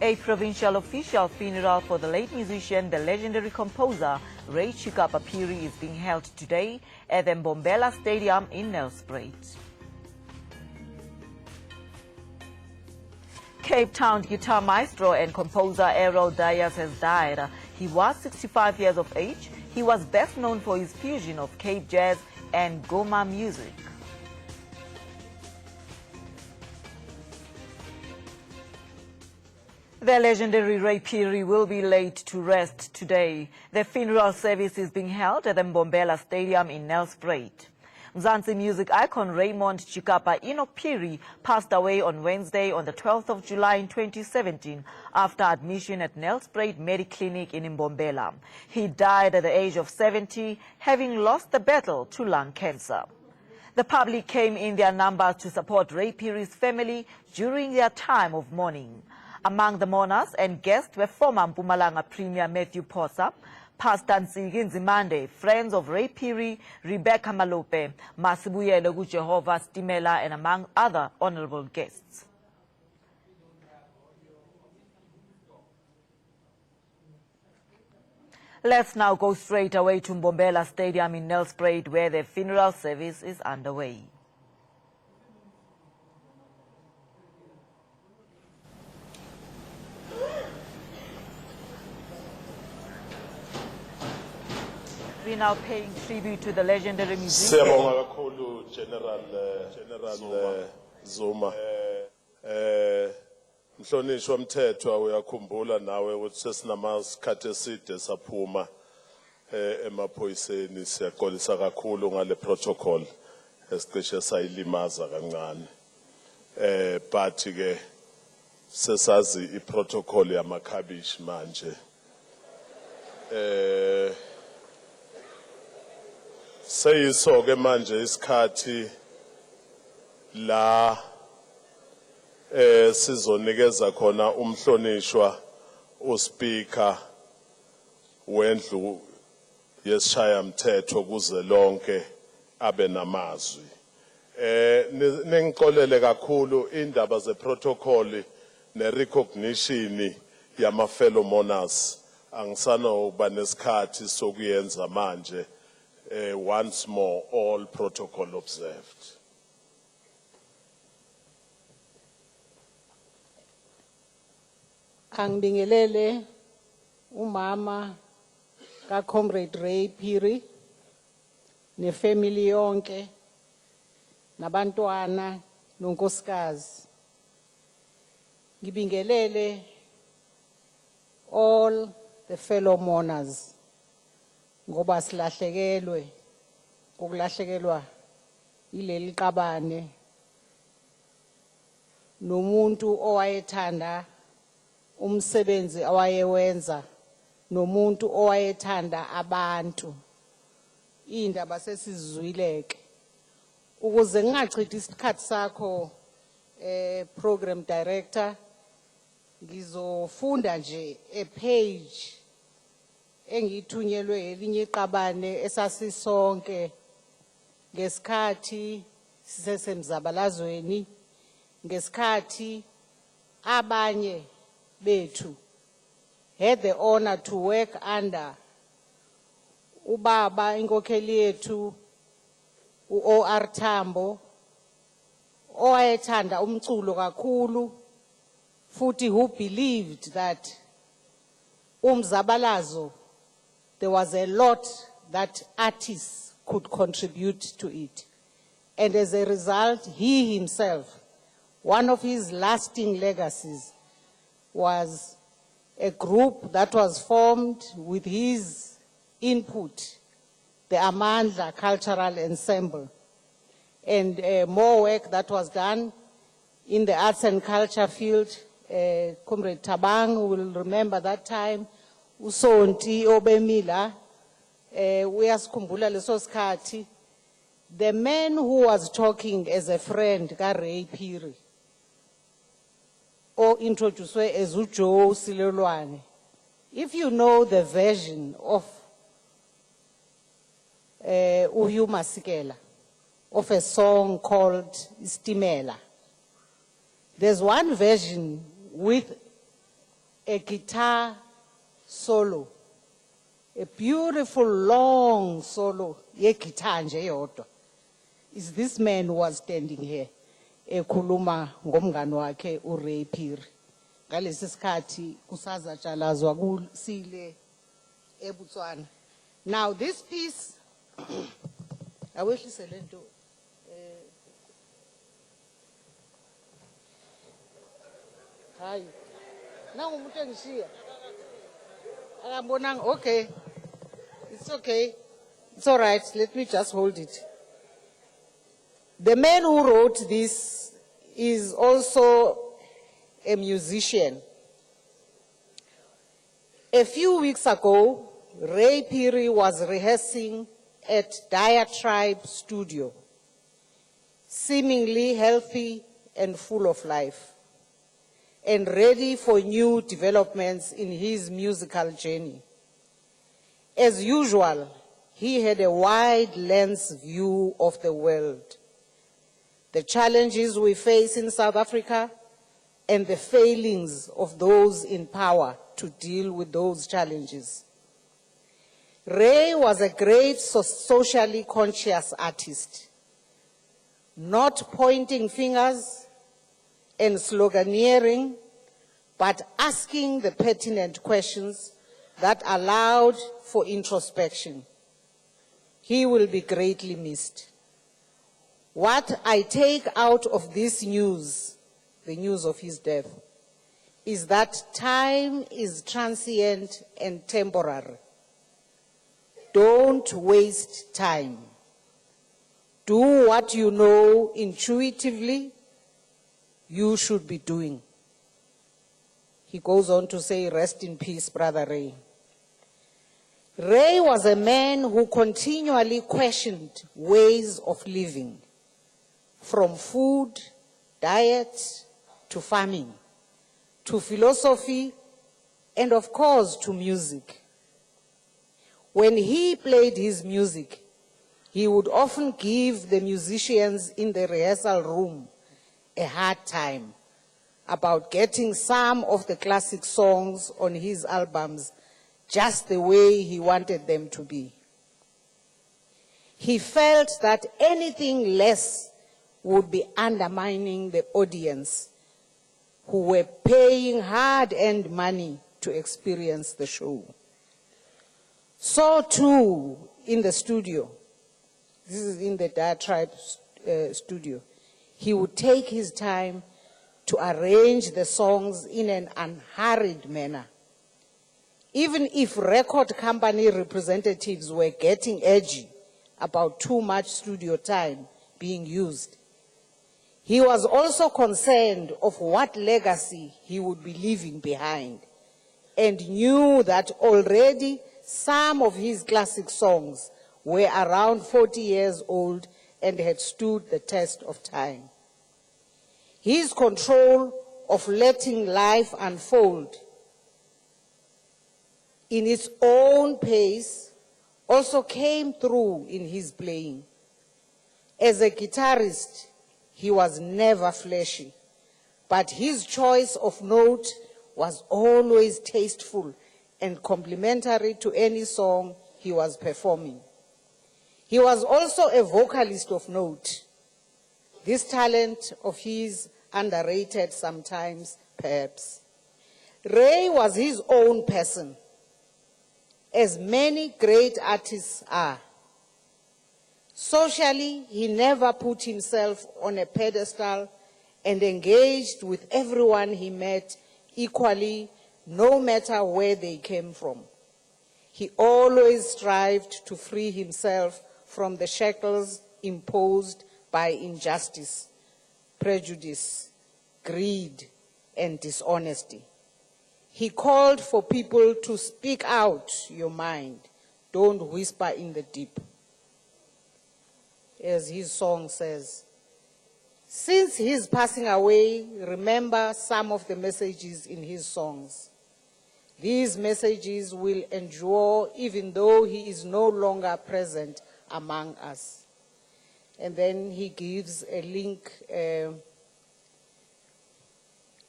A provincial official funeral for the late musician, the legendary composer Ray Phiri is being held today at the Mbombela Stadium in Nelspruit. Cape Town guitar maestro and composer Errol Dias has died. He was 65 years of age. He was best known for his fusion of Cape jazz and Goma music. The legendary Ray Phiri will be laid to rest today. The funeral service is being held at the Mbombela Stadium in Nelspruit. Mzansi music icon Raymond Chikapa Phiri passed away on Wednesday on the 12th of July in 2017 after admission at Nelspruit Mediclinic in Mbombela. He died at the age of 70, having lost the battle to lung cancer. The public came in their numbers to support Ray Phiri's family during their time of mourning. Among the mourners and guests were former Mpumalanga Premier Matthew Phosa, Pastor Nsigi Nzimande, friends of Ray Phiri, Rebecca Malope, Masibuyele Jehovah Stimela, and among other honorable guests. Let's now go straight away to Mbombela Stadium in Nelspruit, where the funeral service is underway. We're now paying tribute to the legendary musician. General Zuma. Mhlonishwa mthethwa uyakhumbula nawe ukuthi sesinamasikhathi eside saphuma emaphoyiseni siyaxolisa kakhulu ngale protocol esicishe sayilimaza kancane. But ke sesazi iprotocol yamakhabishi manje. Seyiso-ke manje isikhathi la sizonikeza khona umhlonishwa uSpeaker wendlu yesishayamthetho kuze lonke abe namazwi. Ningixolele kakhulu indaba zeprotocol nerecognition yama fellow mourners angisanokuba nesikhathi sokuyenza manje. Once more, all protocol observed. Angibingelele umama ka Comrade Ray Phiri ne family yonke nabantwana nonkosikazi. Ngibingelele all the fellow mourners. Ngoba silahlekelwe ukulahlekelwa ileli qabane nomuntu owayethanda umsebenzi awayewenza nomuntu owayethanda abantu indaba sesizwileke ukuze ngingachithi isikhathi sakho program director ngizofunda nje a page engithunyelwe elinye iqabane esasisonke ngesikhathi sisesemzabalazweni ngesikhathi abanye bethu had the honor to work under ubaba inkokheli yethu uOR Tambo owayethanda umculo kakhulu futhi who believed that umzabalazo there was a lot that artists could contribute to it. And as a result, he himself, one of his lasting legacies was a group that was formed with his input, the Amandla Cultural Ensemble. And more work that was done in the arts and culture field. Comrade Tabang will remember that time. Usonti obemila uyasikhumbula leso sikhathi. The man who was talking as a friend ka Ray Phiri or introduced as uJoe Silelwane. If you know the version of Uhu Masikela of a song called Stimela, there's one version with a guitar solo, a beautiful long solo, ye guitar nje yodwa, is this man who was standing here, ekhuluma ngomngani wakhe uRay Phiri. Ngalesi sikhathi kusazatshalazwa kusile eBotswana. Now this piece, awehlise lento. Hayi. Nangu umuntu engishiya. Akambonanga, okay. It's okay. It's all right. Let me just hold it. The man who wrote this is also a musician. A few weeks ago, Ray Phiri was rehearsing at Diatribe Studio, seemingly healthy and full of life, and ready for new developments in his musical journey. As usual, he had a wide lens view of the world, the challenges we face in South Africa, and the failings of those in power to deal with those challenges. Ray was a great socially conscious artist, not pointing fingers and sloganeering, but asking the pertinent questions that allowed for introspection. He will be greatly missed. What I take out of this news, the news of his death, is that time is transient and temporary. Don't waste time. Do what you know intuitively you should be doing. He goes on to say, rest in peace, Brother Ray. Ray was a man who continually questioned ways of living, from food, diet, to farming, to philosophy, and of course, to music. When he played his music, he would often give the musicians in the rehearsal room a hard time about getting some of the classic songs on his albums just the way he wanted them to be. He felt that anything less would be undermining the audience who were paying hard-earned money to experience the show. So too in the studio, this is in the Diatribe studio, he would take his time to arrange the songs in an unhurried manner. Even if record company representatives were getting edgy about too much studio time being used, he was also concerned of what legacy he would be leaving behind, and knew that already some of his classic songs were around 40 years old and had stood the test of time. His control of letting life unfold in its own pace also came through in his playing. As a guitarist, he was never flashy, but his choice of note was always tasteful and complementary to any song he was performing. He was also a vocalist of note. This talent of his underrated sometimes, perhaps. Ray was his own person, as many great artists are. Socially, he never put himself on a pedestal and engaged with everyone he met equally, no matter where they came from. He always strived to free himself from the shackles imposed by injustice, prejudice, greed, and dishonesty. He called for people to speak out your mind. Don't whisper in the deep. As his song says, since his passing away, remember some of the messages in his songs. These messages will endure even though he is no longer present among us. And then he gives a link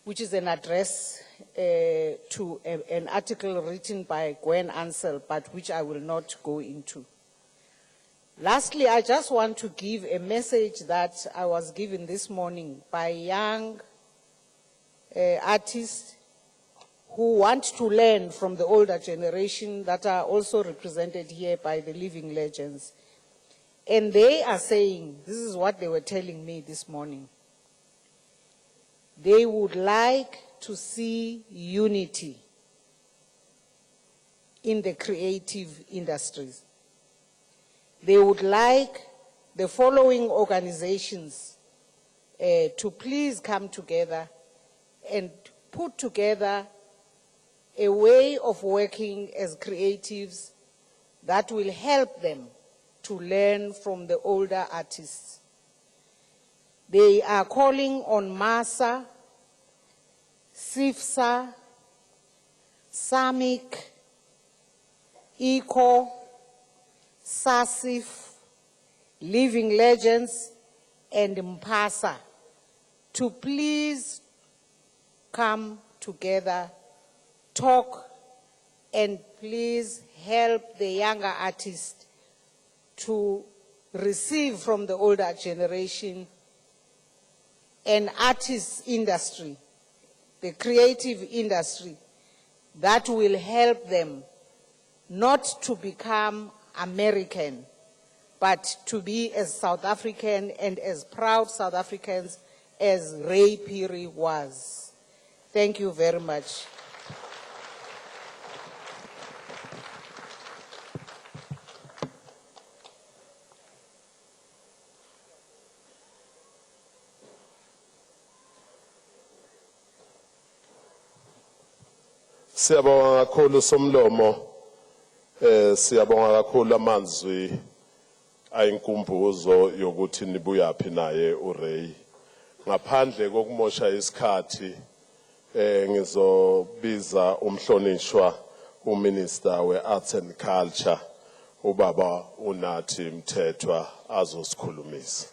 which is an address to an article written by Gwen Ansel, but which I will not go into. Lastly, I just want to give a message that I was given this morning by young artists who want to learn from the older generation that are also represented here by the living legends. And they are saying, this is what they were telling me this morning, they would like to see unity in the creative industries. They would like the following organizations to please come together and put together a way of working as creatives that will help them to learn from the older artists. They are calling on MASA, SIFSA, SAMIC, ECO, SASIF, Living Legends, and MPASA to please come together, talk, and please help the younger artists to receive from the older generation an artist industry, the creative industry, that will help them not to become American, but to be as South African and as proud South Africans as Ray Phiri was. Thank you very much. Siyabonga kakhulu somlomo, siyabonga kakhulu amazwi ayinkumbuzo yokuthi nibuyaphi naye uRay. Ngaphandle kokumosha isikhathi, ngizobiza umhlonishwa uMinister we-Arts and Culture, ubaba uNathi Mthethwa azosikhulumisa.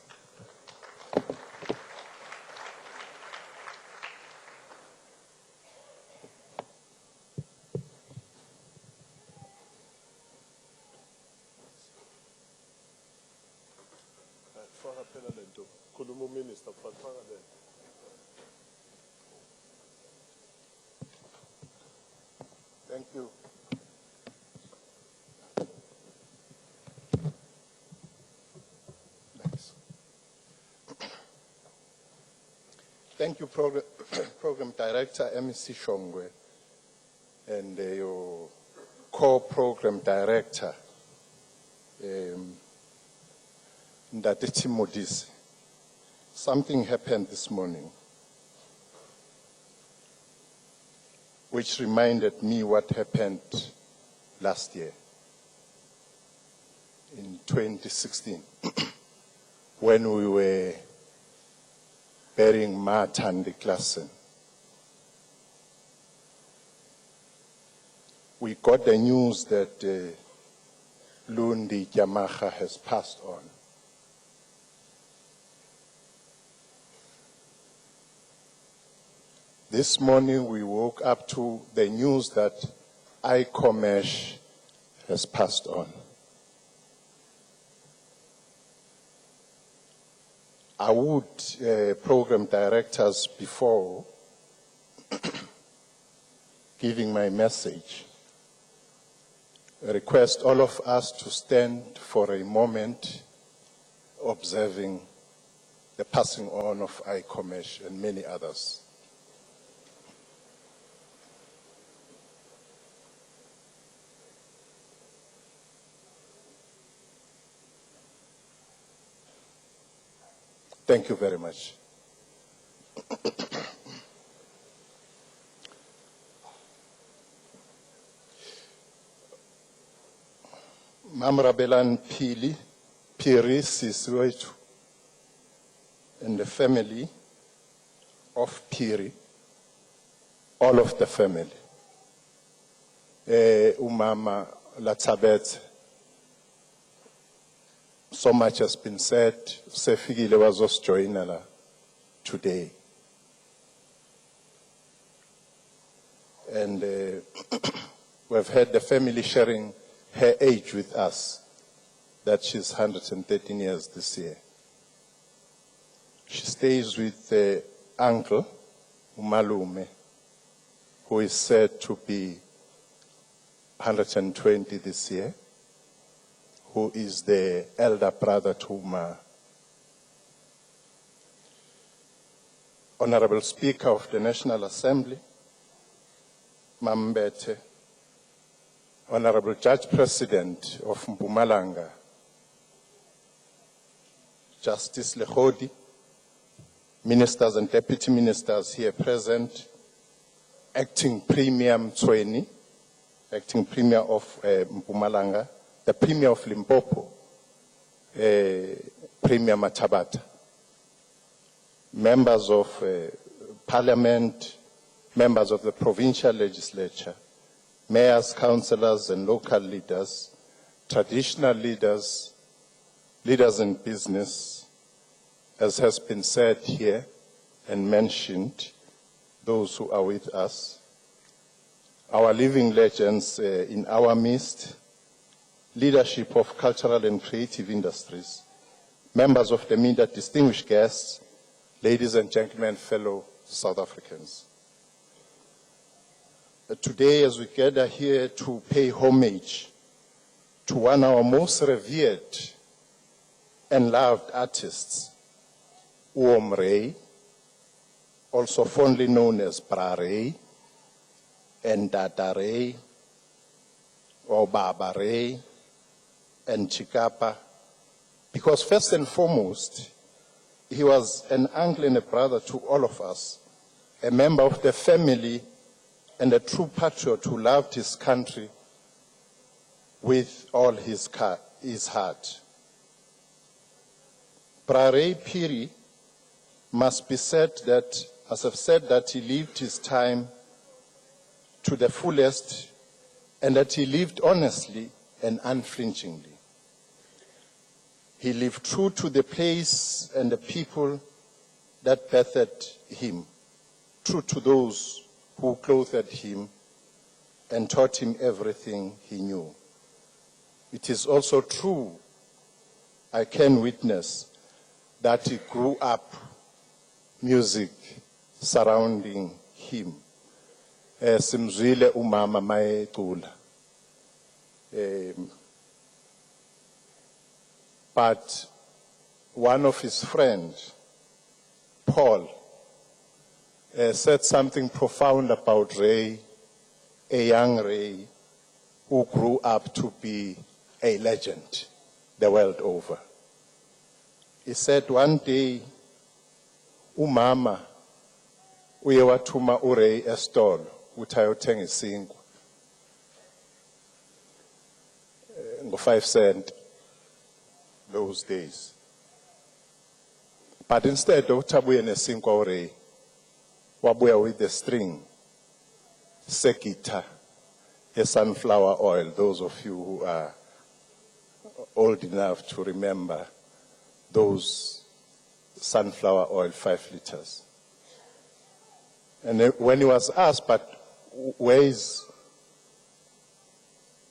Thank you. Thanks. Thank you, Program Director MEC Shongwe, and your co-program director, Ndati Modise. Something happened this morning which reminded me what happened last year in 2016 when we were burying Martin de Klassen. We got the news that Lundi Yamaha has passed on. This morning we woke up to the news that iCommerce has passed on. I would, program directors, before giving my message, request all of us to stand for a moment observing the passing on of iCommerce and many others. Thank you very much. Mamrabelan Phiri, Siswetu, and the family of Phiri, all of the family. Umama Latabet, so much has been said. Sefikile was just joining today. and we've had the family sharing her age with us, that she's 113 years this year. She stays with the uncle, Umalume, who is said to be 120 this year, who is the elder brother to Uma. Honorable Speaker of the National Assembly, Mbete, Honorable Judge President of Mpumalanga, Justice Lehodi, ministers and deputy ministers here present, Acting Premier Mtsweni, Acting Premier of Mpumalanga, the Premier of Limpopo, Premier Matabata, members of Parliament, members of the provincial legislature, mayors, councillors and local leaders, traditional leaders, leaders in business, as has been said here and mentioned, those who are with us, our living legends in our midst, leadership of cultural and creative industries, members of the media, distinguished guests, ladies and gentlemen, fellow South Africans. Today, as we gather here to pay homage to one of our most revered and loved artists, Ray, also fondly known as Bra Ray, and Dada Ray, or Baba Ray, and Chikapa, because first and foremost, he was an uncle and a brother to all of us, a member of the family and a true patriot who loved his country with all his heart. Bra Ray Phiri must be said that, as I've said, that he lived his time to the fullest and that he lived honestly and unflinchingly. He lived true to the place and the people that birthed him, true to those who clothed him and taught him everything he knew. It is also true, I can witness, that he grew up music surrounding him. Simzwile umama mayecula. But one of his friends, Paul, said something profound about Ray, a young Ray who grew up to be a legend the world over. He said one day, umama uye wathuma uRay esitolo uthi ayothenga isinkwa ngo-5 cents those days. But instead of abuye nesinkwa uRay, wabuya with the string sekita, a sunflower oil. Those of you who are old enough to remember those sunflower oil 5 liters. And when he was asked, but where is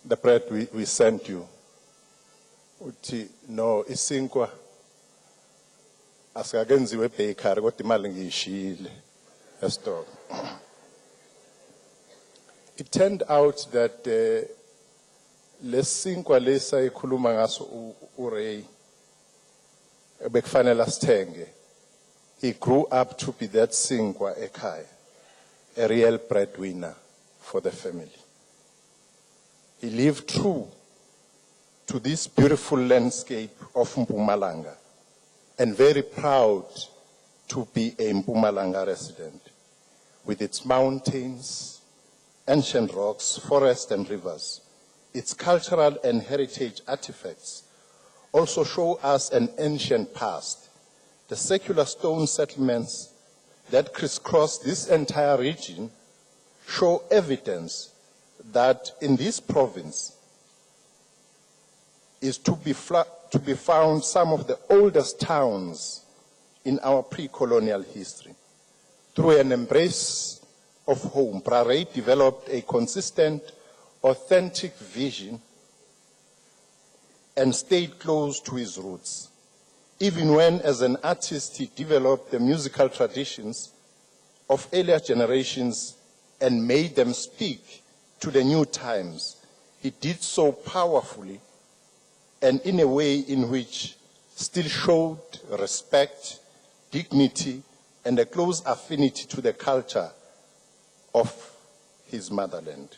the bread we sent you? Uthi, no, isinkwa asikakenziwe bakery kodwa imali ngiyishiyile esitolo. It turned out that lesinkwa lesa ekhuluma ngaso uRay bekufanele asithenge. He grew up to be that sinkwa ekhaya, a real breadwinner for the family. He lived true to this beautiful landscape of Mpumalanga and very proud to be a Mpumalanga resident with its mountains, ancient rocks, forests and rivers. Its cultural and heritage artifacts also show us an ancient past. The secular stone settlements that crisscross this entire region show evidence that in this province is to be found some of the oldest towns in our pre-colonial history. Through an embrace of home, Prare developed a consistent, authentic vision and stayed close to his roots. Even when, as an artist, he developed the musical traditions of earlier generations and made them speak to the new times, he did so powerfully and in a way in which still showed respect, dignity, and a close affinity to the culture of his motherland.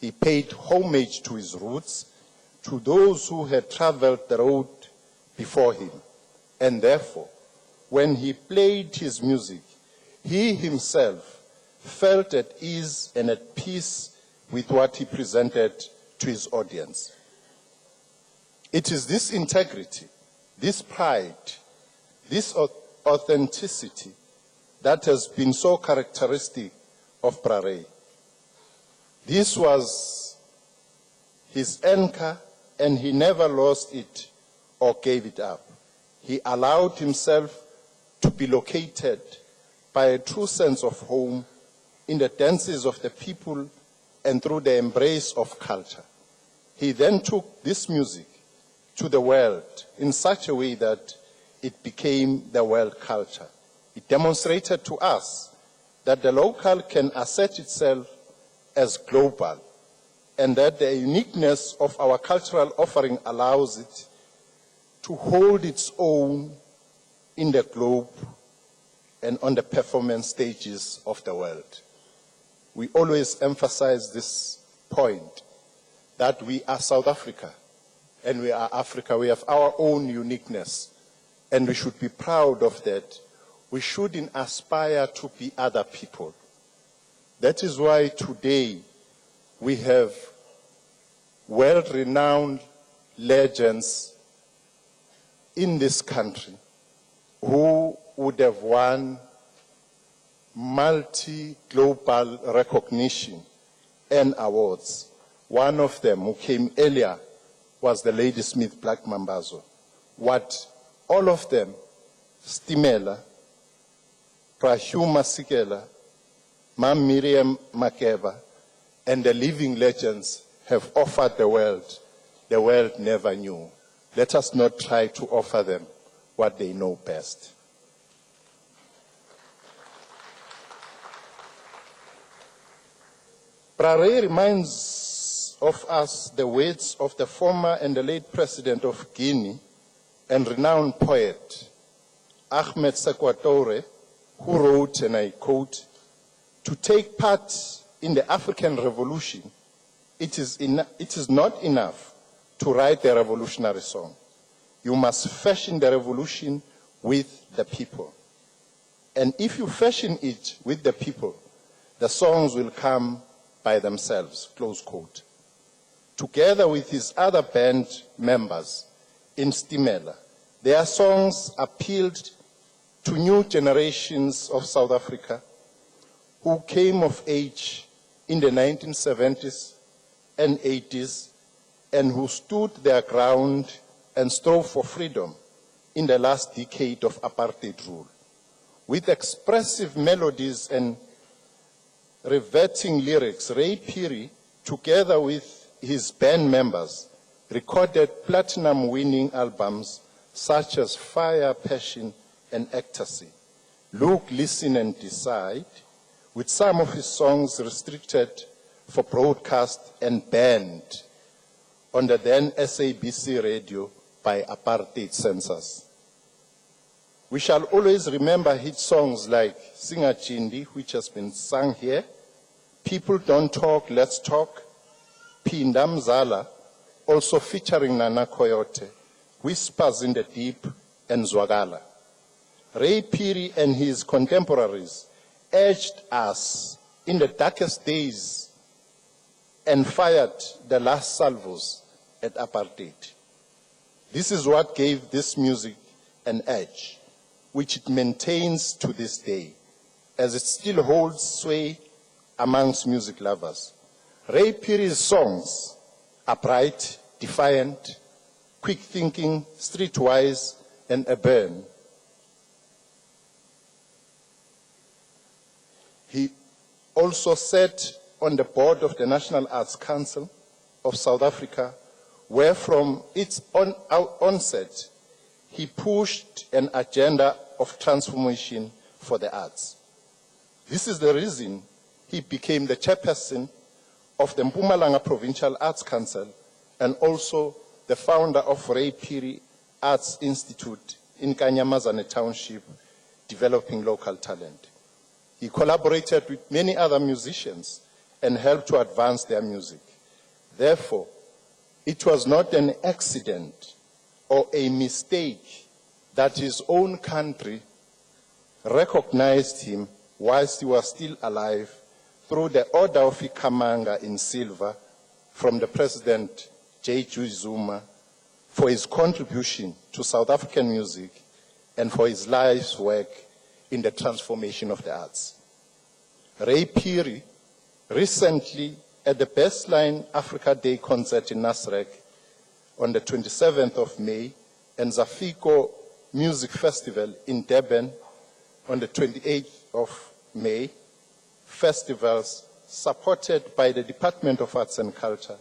He paid homage to his roots, to those who had traveled the road before him. And therefore, when he played his music, he himself felt at ease and at peace with what he presented to his audience. It is this integrity, this pride, this authenticity that has been so characteristic of Prare. This was his anchor, and he never lost it or gave it up. He allowed himself to be located by a true sense of home in the dances of the people and through the embrace of culture. He then took this music to the world in such a way that it became the world culture. It demonstrated to us that the local can assert itself as global, and that the uniqueness of our cultural offering allows it to hold its own in the globe and on the performance stages of the world. We always emphasize this point, that we are South Africa and we are Africa. We have our own uniqueness, and we should be proud of that. We shouldn't aspire to be other people. That is why today we have world-renowned legends in this country who would have won multi-global recognition and awards. One of them, who came earlier, was the Ladysmith Black Mambazo. What all of them, Stimela, Prahu Masikela, Mam Miriam Makeba, and the living legends have offered the world never knew. Let us not try to offer them what they know best. Prare reminds of us the words of the former and the late president of Guinea and renowned poet Ahmed Sekou, who wrote, and I quote, "To take part in the African Revolution, it is not enough to write a revolutionary song. You must fashion the revolution with the people. And if you fashion it with the people, the songs will come by themselves," close quote. Together with his other band members in Stimela, their songs appealed to new generations of South Africa who came of age in the 1970s and 80s and who stood their ground and strove for freedom in the last decade of apartheid rule. With expressive melodies and riveting lyrics, Ray Phiri, together with his band members, recorded platinum-winning albums such as Fire, Passion, and Ecstasy, Look, Listen, and Decide, with some of his songs restricted for broadcast and banned on the then SABC radio by apartheid censors. We shall always remember hit songs like Singa Chindi, which has been sung here, People Don't Talk, Let's Talk, Pinda Mzala, also featuring Nana Coyote, Whispers in the Deep, and Zwagala. Ray Phiri and his contemporaries urged us in the darkest days and fired the last salvos at apartheid. This is what gave this music an edge, which it maintains to this day, as it still holds sway amongst music lovers. Ray Phiri's songs are bright, defiant, quick-thinking, streetwise, and urban. He also sat on the board of the National Arts Council of South Africa, where from its onset, he pushed an agenda of transformation for the arts. This is the reason he became the chairperson of the Mpumalanga Provincial Arts Council and also the founder of Ray Phiri Arts Institute in Kanyamazane Township, developing local talent. He collaborated with many other musicians and helped to advance their music. Therefore, it was not an accident or a mistake that his own country recognized him whilst he was still alive through the Order of Ikamanga in silver from the President J.G. Zuma for his contribution to South African music and for his life's work in the transformation of the arts. Ray Phiri recently at the Bestline Africa Day concert in Nasrec on the 27th of May and Zafiko Music Festival in Durban on the 28th of May, festivals supported by the Department of Arts and Culture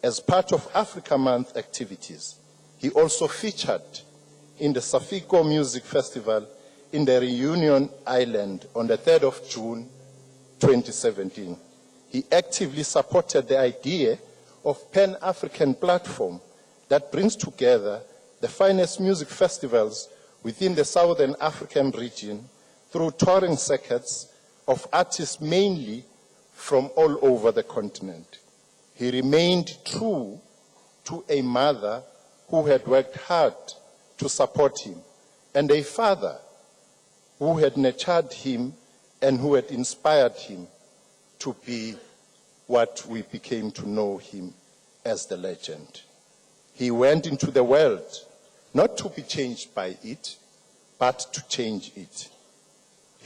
as part of Africa Month activities. He also featured in the Zafiko Music Festival in the Reunion Island on the 3rd of June 2017. He actively supported the idea of Pan-African platform that brings together the finest music festivals within the Southern African region through touring circuits of artists mainly from all over the continent. He remained true to a mother who had worked hard to support him and a father who had nurtured him and who had inspired him to be what we became to know him as the legend. He went into the world not to be changed by it, but to change it.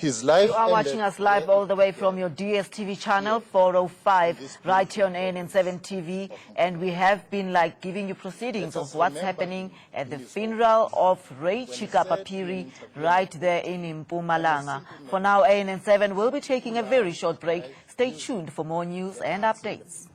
His life You are watching us live all the way from your DSTV channel 405 right here on ANN7 TV, and we have been giving you proceedings of what's happening at the funeral of Ray Phiri right there in Mpumalanga. For now, ANN7 will be taking a very short break. Stay tuned for more news and updates.